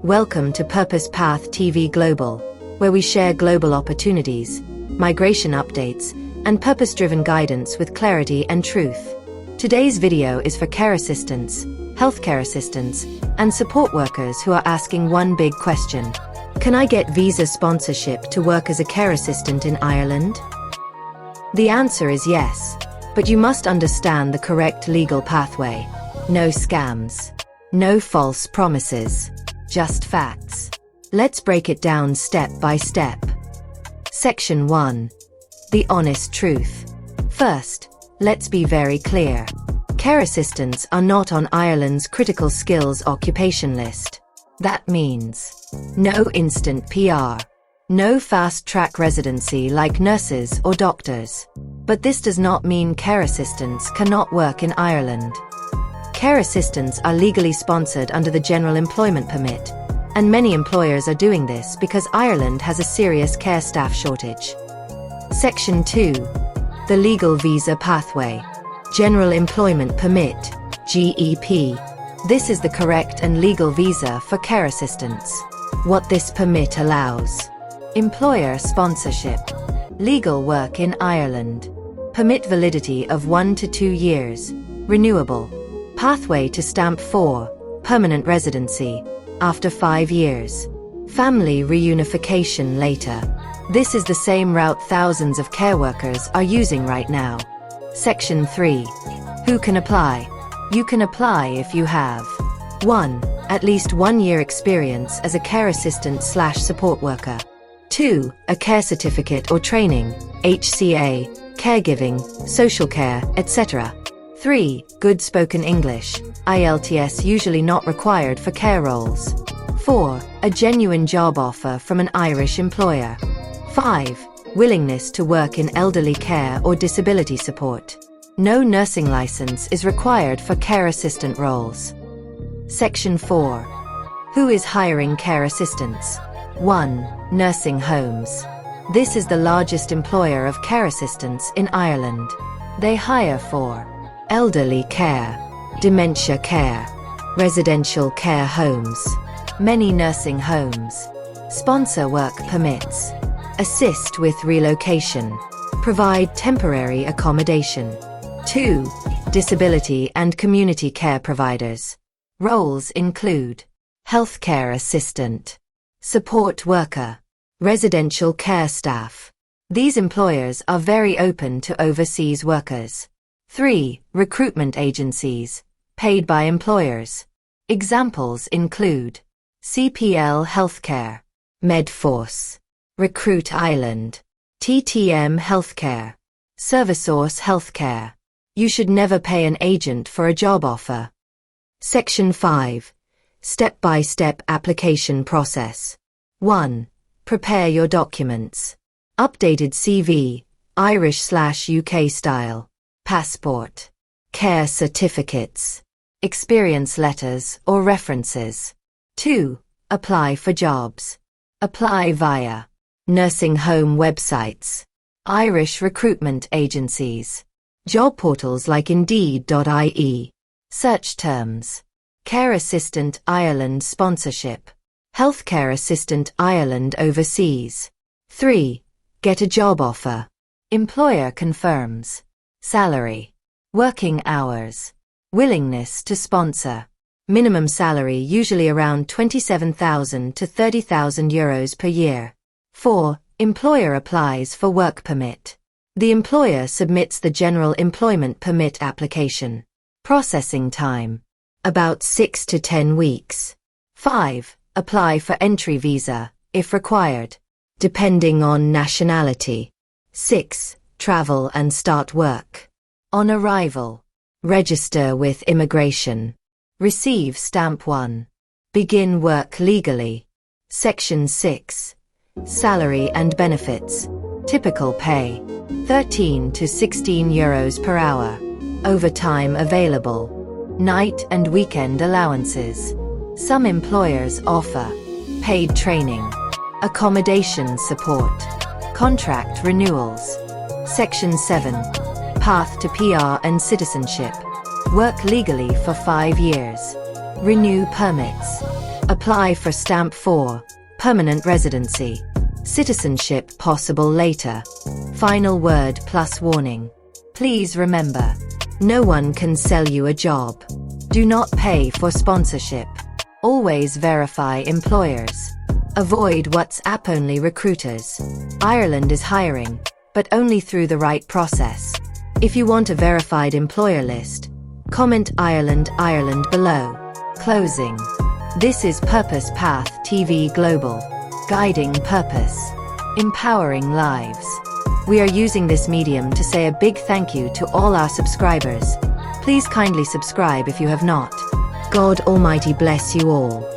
Welcome to Purpose Path TV Global, where we share global opportunities, migration updates, and purpose-driven guidance with clarity and truth. Today's video is for care assistants, healthcare assistants, and support workers who are asking one big question. Can I get visa sponsorship to work as a care assistant in Ireland? The answer is yes, but you must understand the correct legal pathway. No scams. No false promises. Just facts. Let's break it down step by step. Section 1. The honest truth. First, let's be very clear. Care assistants are not on Ireland's critical skills occupation list. That means no instant PR. No fast-track residency like nurses or doctors. But this does not mean care assistants cannot work in Ireland. Care assistants are legally sponsored under the General Employment Permit, and many employers are doing this because Ireland has a serious care staff shortage. Section 2. The legal visa pathway. General Employment Permit, GEP. This is the correct and legal visa for care assistants. What this permit allows: employer sponsorship, legal work in Ireland, permit validity of 1 to 2 years, renewable, pathway to Stamp 4, permanent residency, after 5 years, family reunification later. This is the same route thousands of care workers are using right now. Section 3. Who can apply? You can apply if you have 1. At least 1 year experience as a care assistant/support worker. 2. A care certificate or training, HCA, caregiving, social care, etc. 3. Good spoken English, IELTS usually not required for care roles. 4. A genuine job offer from an Irish employer. 5. Willingness to work in elderly care or disability support. No nursing license is required for care assistant roles. Section 4. Who is hiring care assistants? 1. Nursing homes. This is the largest employer of care assistants in Ireland. They hire for elderly care, dementia care, residential care homes, many nursing homes, sponsor work permits, assist with relocation, provide temporary accommodation. 2. Disability and community care providers. Roles include healthcare assistant, support worker, residential care staff. These employers are very open to overseas workers. 3. Recruitment agencies, paid by employers. Examples include CPL Healthcare, Medforce, Recruit Ireland, TTM Healthcare, Servicesource Healthcare. You should never pay an agent for a job offer. Section 5. Step-by-step application process. 1. Prepare your documents. Updated CV, Irish/UK style. Passport, care certificates, experience letters or references. 2. Apply for jobs. Apply via nursing home websites, Irish recruitment agencies, job portals like Indeed.ie. Search terms: Care Assistant Ireland Sponsorship, Healthcare Assistant Ireland Overseas. 3. Get a job offer. Employer confirms. Salary, working hours, willingness to sponsor. Minimum salary usually around 27,000 to 30,000 euros per year. 4. Employer applies for work permit. The employer submits the General Employment Permit application. Processing time: about 6 to 10 weeks. 5. Apply for entry visa, if required, depending on nationality. 6. Travel and start work. On arrival, register with immigration. Receive Stamp 1. Begin work legally. Section 6. Salary and benefits. Typical pay: 13 to 16 euros per hour. Overtime available. Night and weekend allowances. Some employers offer paid training, accommodation support, contract renewals. Section 7. Path to PR and citizenship. Work legally for 5 years. Renew permits. Apply for Stamp 4. Permanent residency. Citizenship possible later. Final word plus warning. Please remember, no one can sell you a job. Do not pay for sponsorship. Always verify employers. Avoid WhatsApp-only recruiters. Ireland is hiring, but only through the right process. If you want a verified employer list, comment Ireland below. Closing. This is Purpose Path TV Global. Guiding purpose. Empowering lives. We are using this medium to say a big thank you to all our subscribers. Please kindly subscribe if you have not. God Almighty bless you all.